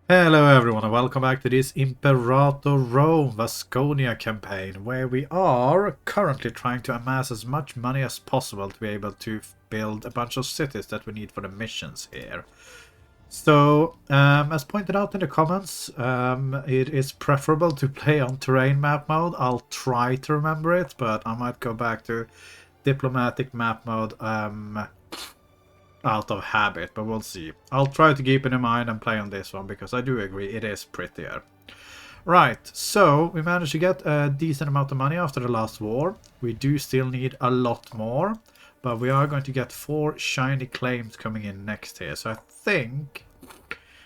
Hello everyone and welcome back to this Imperator Rome Vasconia campaign, where we are currently trying to amass as much money as possible to be able to build a bunch of cities that we need for the missions here. So, as pointed out in the comments, it is preferable to play on terrain map mode. I'll try to remember it, but I might go back to diplomatic map mode out of habit, but we'll see. I'll try to keep it in mind and play on this one because I do agree it is prettier. Right, so we managed to get a decent amount of money after the last war. We do still need a lot more, but we are going to get 4 shiny claims coming in next here. So I think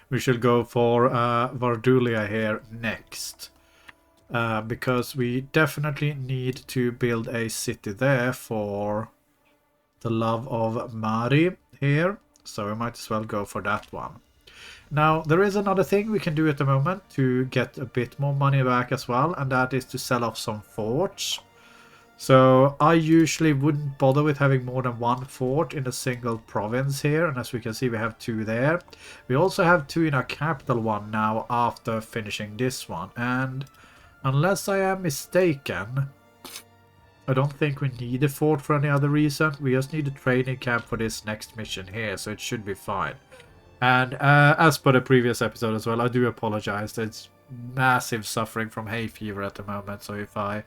we should go for Vardulia here next. Because we definitely need to build a city there for the love of Mari here, so we might as well go for that one. Now there is another thing we can do at the moment to get a bit more money back as well, and that is to sell off some forts. So I usually wouldn't bother with having more than 1 fort in a single province here, and as we can see we have 2 there. We also have 2 in our capital one now after finishing this one, and unless I am mistaken, I don't think we need a fort for any other reason. We just need a training camp for this next mission here, so it should be fine. And as per the previous episode as well, I do apologize. It's massive suffering from hay fever at the moment, so if I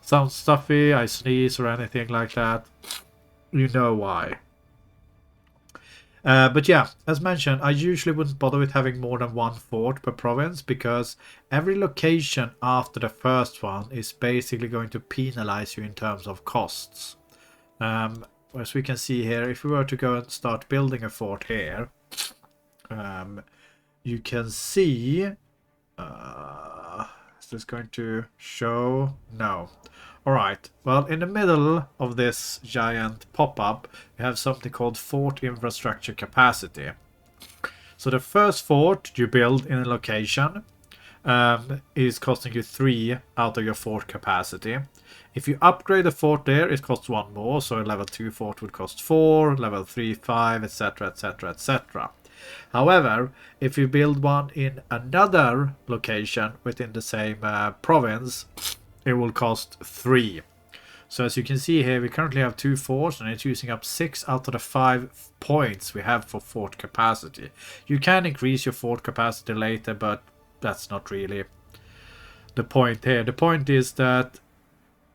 sound stuffy, I sneeze or anything like that, you know why. But yeah, as mentioned, I usually wouldn't bother with having more than 1 fort per province because every location after the first one is basically going to penalize you in terms of costs. As we can see here, if we were to go and start building a fort here, you can see... is this going to show? No. Alright, well, in the middle of this giant pop-up, we have something called Fort Infrastructure Capacity. So the first fort you build in a location is costing you 3 out of your fort capacity. If you upgrade a fort there, it costs 1 more, so a level 2 fort would cost 4, level 3, 5, etc, etc, etc. However, if you build one in another location within the same province, it will cost 3. So as you can see here, we currently have 2 forts and it's using up 6 out of the 5 points we have for fort capacity. You can increase your fort capacity later, but that's not really the point here. The point is that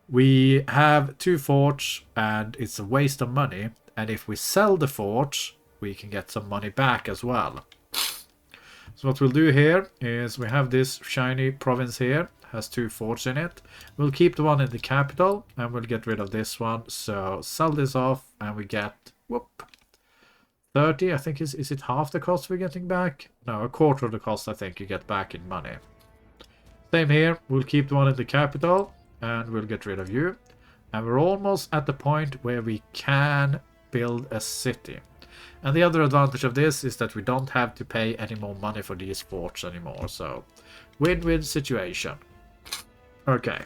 we have 2 forts and it's a waste of money, and if we sell the forts we can get some money back as well. So what we'll do here is we have this shiny province here, has 2 forts in it. We'll keep the one in the capital and we'll get rid of this one. So sell this off and we get 30. I think is it half the cost we're getting back? No, a quarter of the cost I think you get back in money. Same here, we'll keep the one in the capital and we'll get rid of you. And we're almost at the point where we can build a city. And the other advantage of this is that we don't have to pay any more money for these forts anymore. So win-win situation. Okay.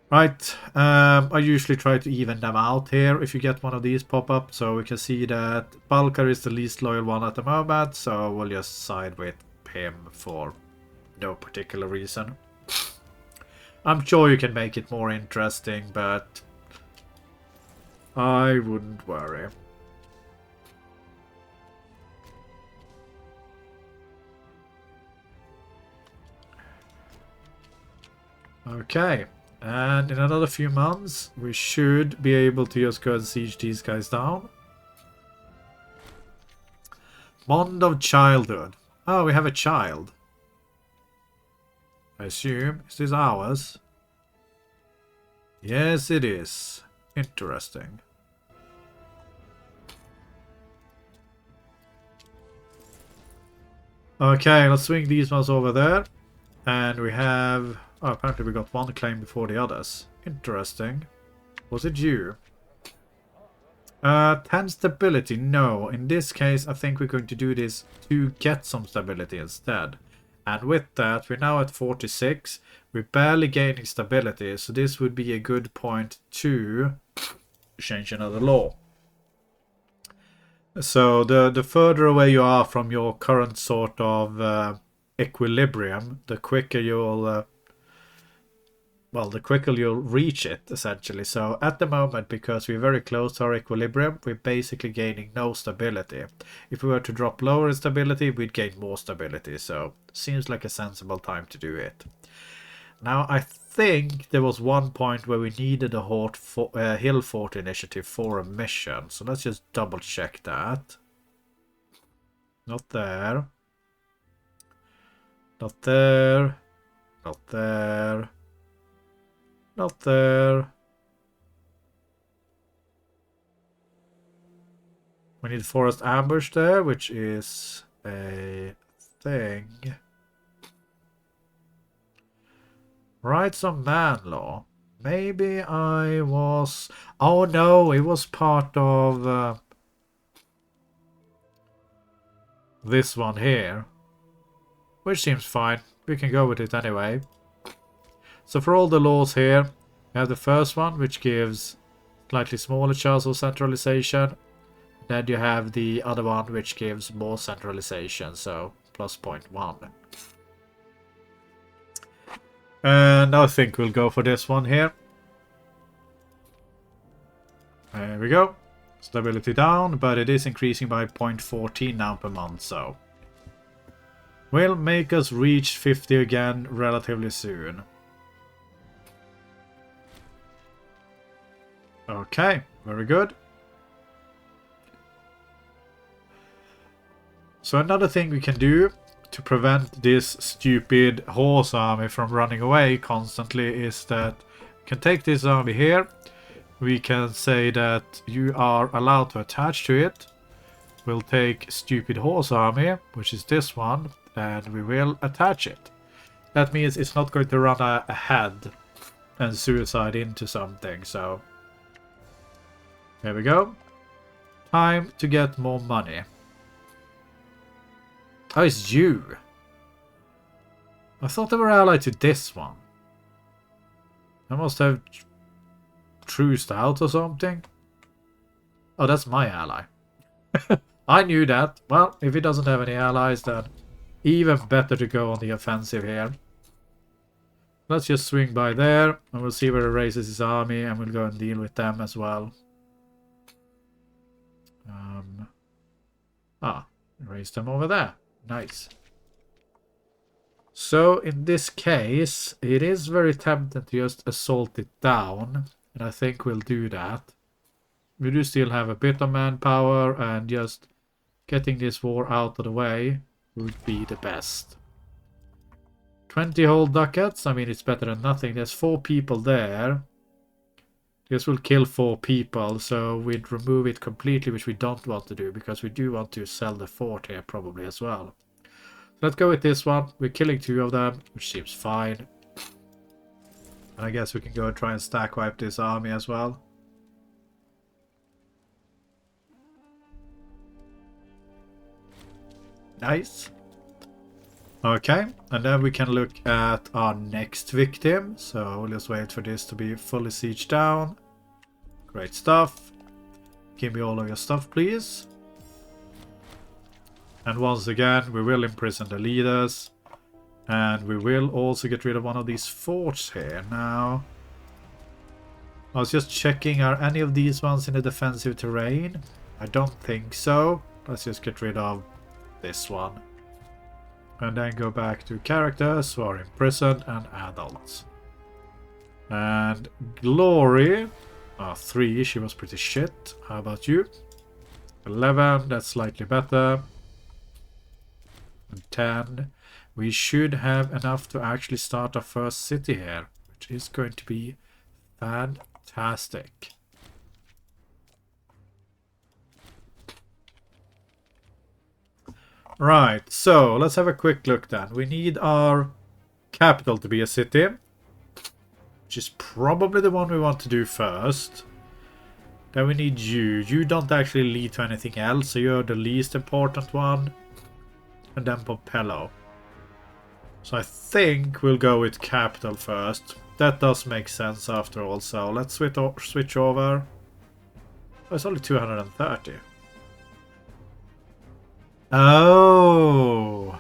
Right. I usually try to even them out here if you get one of these pop up. So we can see that Balkar is the least loyal one at the moment. So we'll just side with him for no particular reason. I'm sure you can make it more interesting, but I wouldn't worry. Okay, and in another few months we should be able to just go and siege these guys down. Bond of childhood. Oh, we have a child. I assume. Is this ours? Yes, it is. Interesting. Okay, let's swing these ones over there. And we have... Oh, apparently we got 1 claim before the others. Interesting. Was it you? 10 stability. No, in this case I think we're going to do this to get some stability instead. And with that, we're now at 46. We're barely gaining stability, so this would be a good point to change another law. So the further away you are from your current sort of equilibrium, the quicker you'll the quicker you'll reach it, essentially. So at the moment, because we're very close to our equilibrium, we're basically gaining no stability. If we were to drop lower in stability, we'd gain more stability. So seems like a sensible time to do it. Now, I think there was one point where we needed a hill fort initiative for a mission. So let's just double check that. Not there. Not there. Not there. Not there. We need forest ambush there, which is a thing. Rights of man law. Maybe I was... Oh no, it was part of this one here. Which seems fine. We can go with it anyway. So for all the laws here, we have the first one, which gives slightly smaller chance of centralization. Then you have the other one, which gives more centralization, so plus 0.1. And I think we'll go for this one here. There we go. Stability down, but it is increasing by 0.14 now per month, so... will make us reach 50 again relatively soon. Okay, very good. So another thing we can do to prevent this stupid horse army from running away constantly is that we can take this army here. We can say that you are allowed to attach to it. We'll take stupid horse army, which is this one, and we will attach it. That means it's not going to run ahead and suicide into something, so... There we go. Time to get more money. Oh, it's you. I thought they were allied to this one. I must have truced out or something. Oh, that's my ally. I knew that. Well, if he doesn't have any allies, then even better to go on the offensive here. Let's just swing by there, and we'll see where he raises his army, and we'll go and deal with them as well. Raise them over there. Nice. So in this case, it is very tempting to just assault it down, and I think we'll do that. We do still have a bit of manpower, and just getting this war out of the way would be the best. 20 whole ducats, I mean it's better than nothing. There's 4 people there. This will kill 4 people, so we'd remove it completely, which we don't want to do, because we do want to sell the fort here probably as well. Let's go with this one. We're killing 2 of them, which seems fine. And I guess we can go and try and stack wipe this army as well. Nice. Okay, and then we can look at our next victim. So we'll just wait for this to be fully sieged down. Great stuff. Give me all of your stuff, please. And once again, we will imprison the leaders. And we will also get rid of one of these forts here. Now, I was just checking, are any of these ones in the defensive terrain? I don't think so. Let's just get rid of this one. And then go back to characters who are imprisoned and adults. And Glory. 3, she was pretty shit. How about you? 11, that's slightly better. And 10. We should have enough to actually start our first city here, which is going to be fantastic. Right, so let's have a quick look then. We need our capital to be a city, which is probably the one we want to do first. Then we need you. You don't actually lead to anything else, so you're the least important one. And then Pompello. So I think we'll go with capital first. That does make sense after all, so let's switch over. Oh, it's only 230. Oh!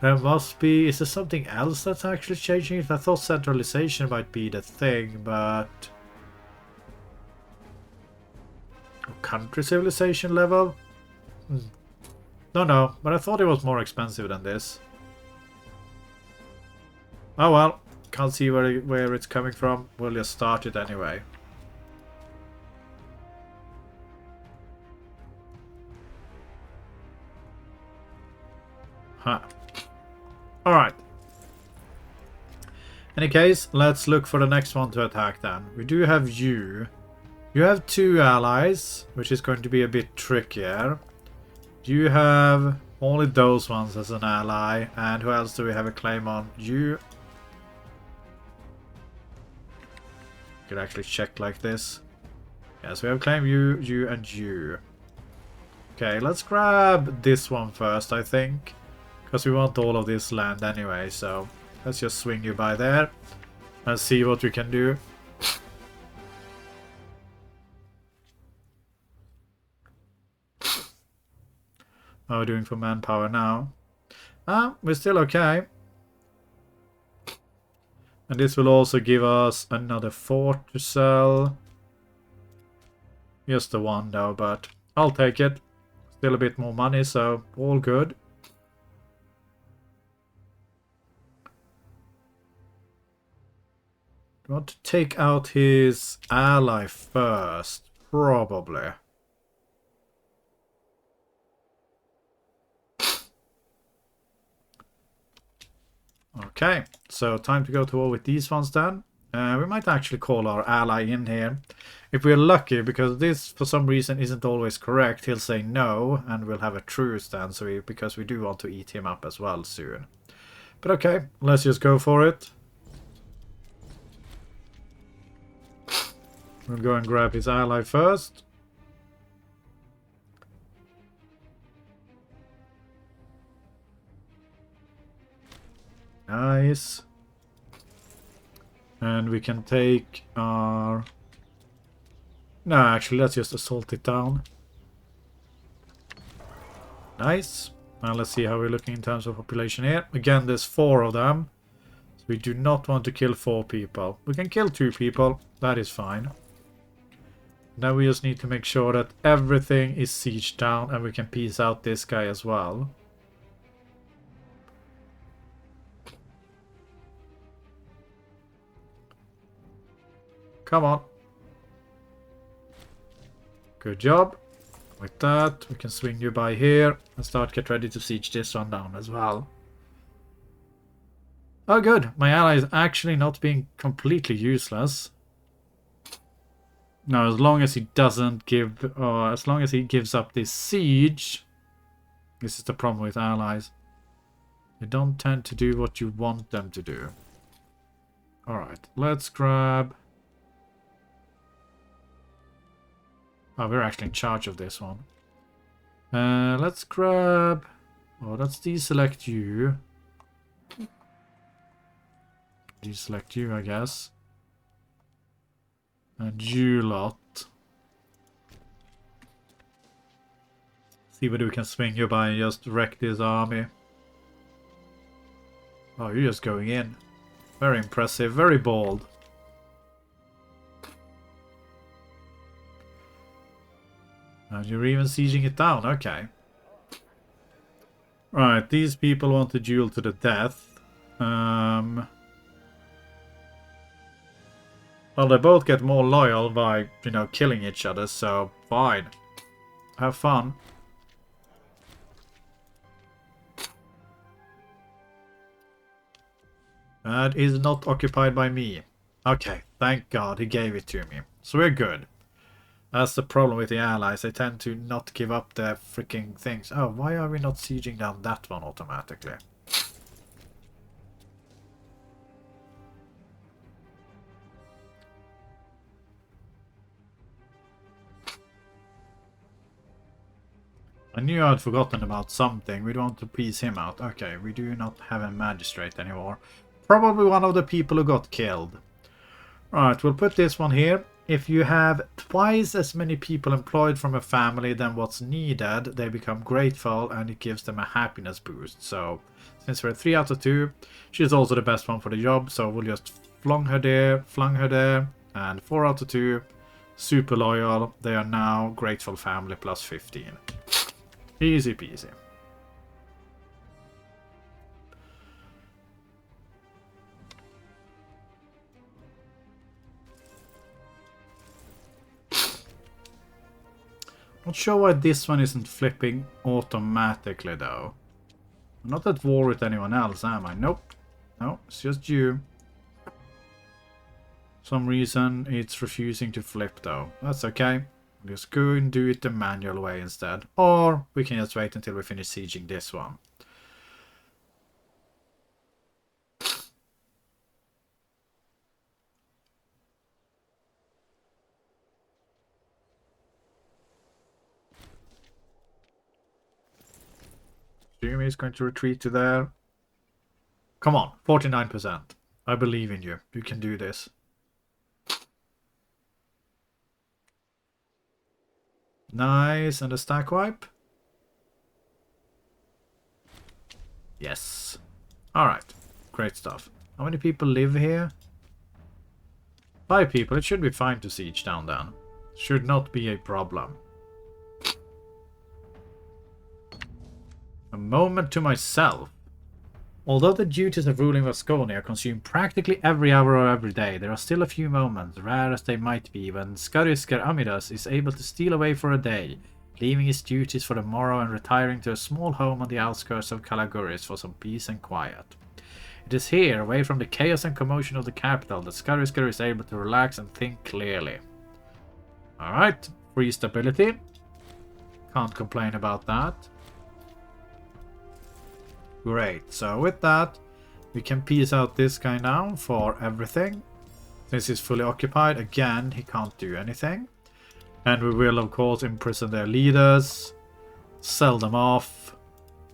There must be... Is there something else that's actually changing it? I thought centralization might be the thing, but... Country civilization level? No, but I thought it was more expensive than this. Oh well, can't see where it's coming from. We'll just start it anyway. Huh. Alright. In any case, let's look for the next one to attack then. We do have you. You have 2 allies, which is going to be a bit trickier. You have only those ones as an ally. And who else do we have a claim on? You. Could actually check like this. Yes, we have claim you, you, and you. Okay, let's grab this one first, I think. Because we want all of this land anyway, so let's just swing you by there. And see what we can do. How are we doing for manpower now? We're still okay. And this will also give us another fort to sell. Just the one though, but I'll take it. Still a bit more money, so all good. Do you want to take out his ally first? Probably. Okay, so time to go to war with these ones then. We might actually call our ally in here. If we're lucky, because this for some reason isn't always correct, he'll say no, and we'll have a truce then, so because we do want to eat him up as well soon. But okay, let's just go for it. We'll go and grab his ally first. Nice. And we can take our... No, actually, let's just assault it down. Nice. Now let's see how we're looking in terms of population here. Again, there's 4 of them. So we do not want to kill 4 people. We can kill 2 people. That is fine. Now we just need to make sure that everything is sieged down and we can peace out this guy as well. Come on. Good job. With that, we can swing you by here and start get ready to siege this one down as well. Oh good, my ally is actually not being completely useless. Now, as long as he doesn't give, as long as he gives up this siege, this is the problem with allies. They don't tend to do what you want them to do. Alright, let's grab... Oh, we're actually in charge of this one. Let's grab... Oh, let's deselect you. Deselect you, I guess. And you lot. See whether we can swing you by and just wreck this army. Oh, you're just going in. Very impressive, very bold. And you're even sieging it down, okay. Right, these people want to duel to the death. Well, they both get more loyal by, you know, killing each other, so fine. Have fun. That is not occupied by me. Okay, thank God he gave it to me. So we're good. That's the problem with the allies. They tend to not give up their freaking things. Oh, why are we not sieging down that one automatically? I knew I'd forgotten about something. We don't want to piece him out. Okay, we do not have a magistrate anymore. Probably one of the people who got killed. Right, we'll put this one here. if you have twice as many people employed from a family than what's needed, they become grateful and it gives them a happiness boost. So since we're 3 out of 2, she's also the best one for the job. So we'll just flung her there, and 4 out of 2, super loyal. They are now grateful family plus 15. Easy peasy. Not sure why this one isn't flipping automatically though. I'm not at war with anyone else, am I? Nope. No, it's just you. Some reason it's refusing to flip though. That's okay. We'll just go and do it the manual way instead. Or we can just wait until we finish sieging this one. Jimmy is going to retreat to there. Come on, 49%. I believe in you. You can do this. Nice, and a stack wipe. Yes. Alright, great stuff. How many people live here? 5 people. It should be fine to siege down then. Should not be a problem. A moment to myself. Although the duties of ruling Vasconia consume practically every hour of every day, there are still a few moments, rare as they might be, when Skarisker Amidas is able to steal away for a day, leaving his duties for the morrow and retiring to a small home on the outskirts of Kalaguris for some peace and quiet. It is here, away from the chaos and commotion of the capital, that Skarisker is able to relax and think clearly. Alright, free stability. Can't complain about that. Great, so with that, we can piece out this guy now for everything. Since he's fully occupied, again, he can't do anything. And we will, of course, imprison their leaders, sell them off,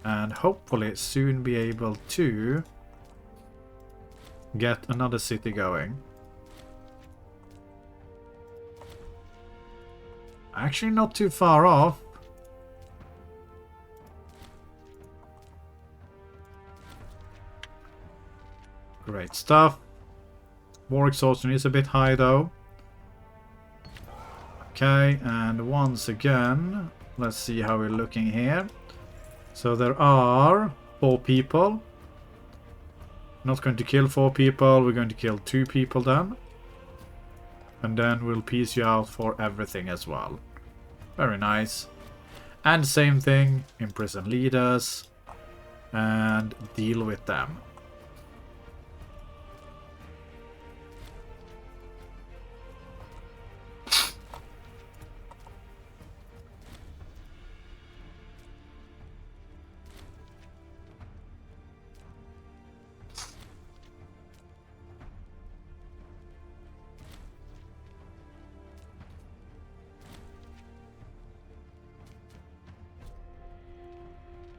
and hopefully soon be able to get another city going. Actually, not too far off. Great stuff. War exhaustion is a bit high though. Okay, and once again, let's see how we're looking here. So there are 4 people. Not going to kill 4 people, we're going to kill 2 people then. And then we'll piece you out for everything as well. Very nice. And same thing, imprison leaders and deal with them.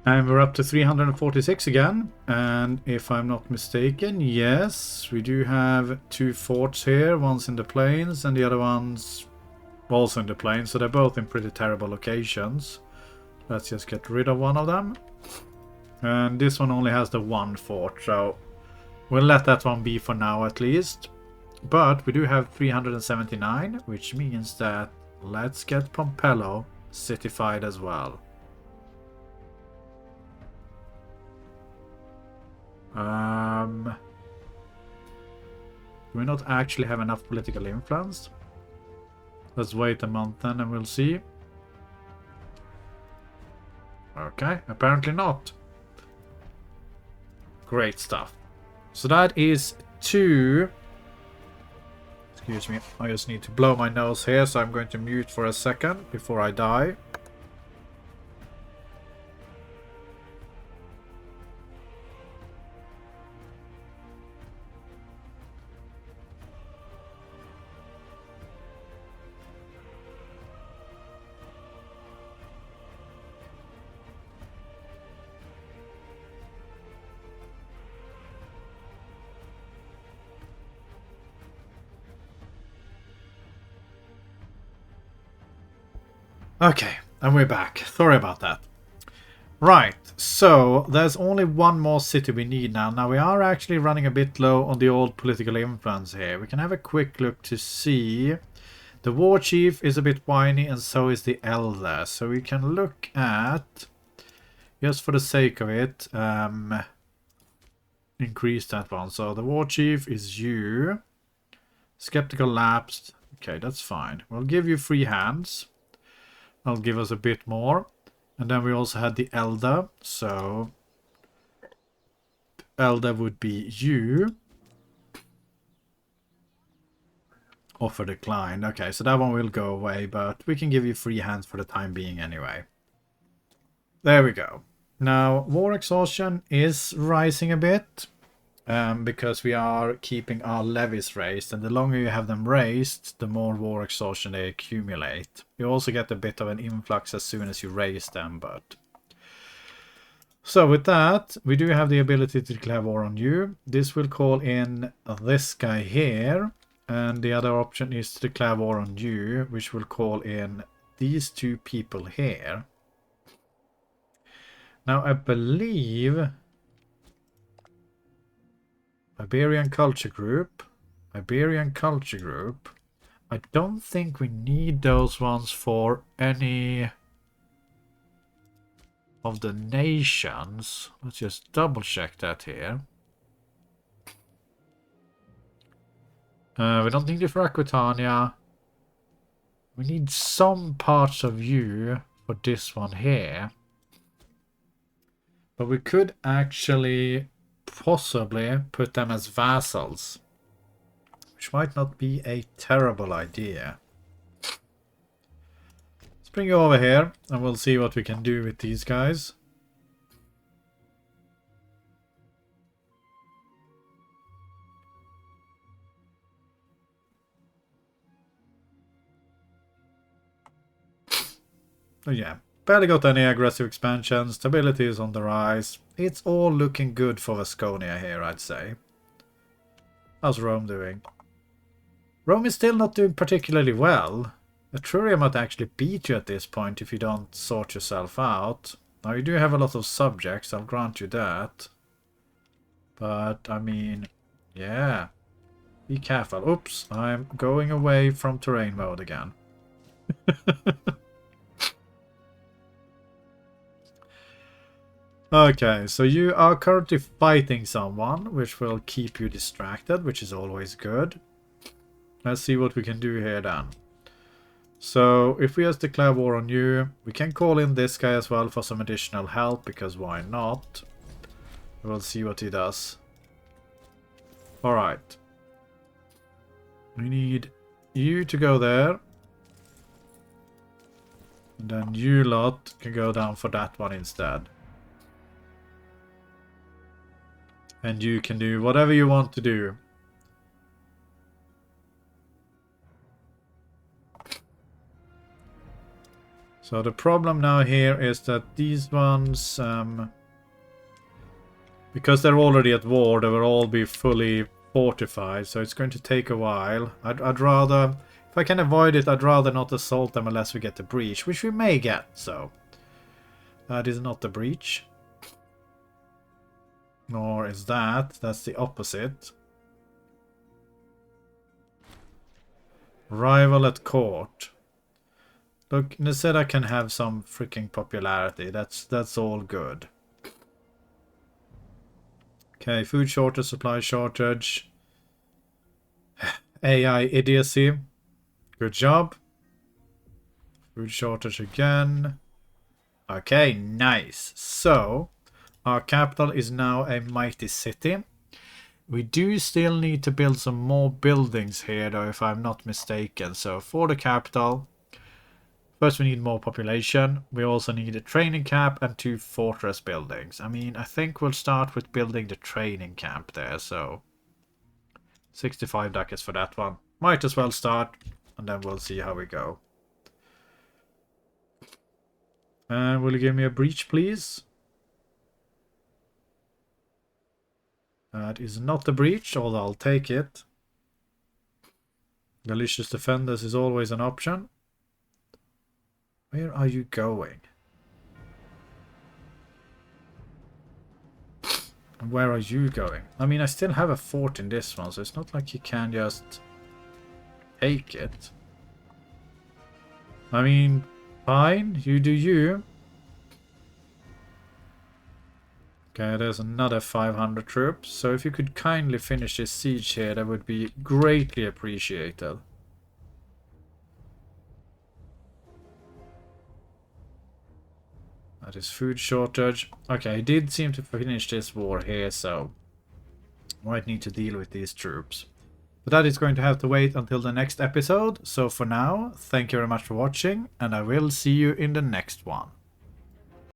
And we're up to 346 again. And if I'm not mistaken, yes, we do have 2 forts here. One's in the plains and the other one's also in the plains. So they're both in pretty terrible locations. Let's just get rid of one of them. And this one only has the 1 fort. So we'll let that one be for now at least. But we do have 379, which means that let's get Pompello cityfied as well. Do we not actually have enough political influence? Let's wait a month then and we'll see. Okay, apparently not. Great stuff. So that is 2. Excuse me, I just need to blow my nose here, so I'm going to mute for a second before I die. Okay, and we're back. Sorry about that. Right, so there's only one more city we need now. Now we are actually running a bit low on the old political influence here. We can have a quick look to see. The war chief is a bit whiny and so is the elder. So we can look at, just for the sake of it, increase that one. So the war chief is you. Skeptical lapsed. Okay, that's fine. We'll give you free hands. That'll give us a bit more. And then we also had the elder. So elder would be you. Offer declined. Okay, so that one will go away, but we can give you free hands for the time being anyway. There we go. Now, war exhaustion is rising a bit. Because we are keeping our levies raised, and the longer you have them raised, the more war exhaustion they accumulate. You also get a bit of an influx as soon as you raise them, but... So with that, we do have the ability to declare war on you. This will call in this guy here, and the other option is to declare war on you, which will call in these two people here. Now, I believe... Iberian Culture Group. Iberian Culture Group. I don't think we need those ones for any of the nations. Let's just double check that here. We don't need it for Aquitania. We need some parts of you for this one here. But we could actually... possibly put them as vassals, which might not be a terrible idea. Let's bring you over here and we'll see what we can do with these guys. Oh yeah, barely got any aggressive expansion. Stability is on the rise. It's all looking good for Vasconia here, I'd say. How's Rome doing? Rome is still not doing particularly well. Etruria might actually beat you at this point if you don't sort yourself out. Now you do have a lot of subjects, I'll grant you that. But, I mean, yeah. Be careful. Oops, I'm going away from terrain mode again. Okay, so you are currently fighting someone, which will keep you distracted, which is always good. Let's see what we can do here then. So, if we just declare war on you, we can call in this guy as well for some additional help, because why not? We'll see what he does. Alright. We need you to go there. And then you lot can go down for that one instead. And you can do whatever you want to do. So the problem now here is that these ones, because they're already at war, they will all be fully fortified. So it's going to take a while. I'd rather, if I can avoid it, I'd rather not assault them unless we get the breach, which we may get. So that is not the breach. Nor is that. That's the opposite. Rival at court. Look, Niseda can have some freaking popularity. That's all good. Okay, food shortage, supply shortage. AI idiocy. Good job. Food shortage again. Okay, nice. So... our capital is now a mighty city. We do still need to build some more buildings here, though, if I'm not mistaken. So for the capital, first we need more population. We also need a training camp and 2 fortress buildings. I mean, I think we'll start with building the training camp there. So 65 ducats for that one. Might as well start, and then we'll see how we go. And will you give me a breach, please? That is not a breach, although I'll take it. Malicious defenders is always an option. Where are you going? Where are you going? I mean, I still have a fort in this one, so it's not like you can just take it. I mean, fine, you do you. Okay, there's another 500 troops, so if you could kindly finish this siege here, that would be greatly appreciated. That is food shortage. Okay, I did seem to finish this war here, so I might need to deal with these troops. But that is going to have to wait until the next episode, so for now, thank you very much for watching, and I will see you in the next one.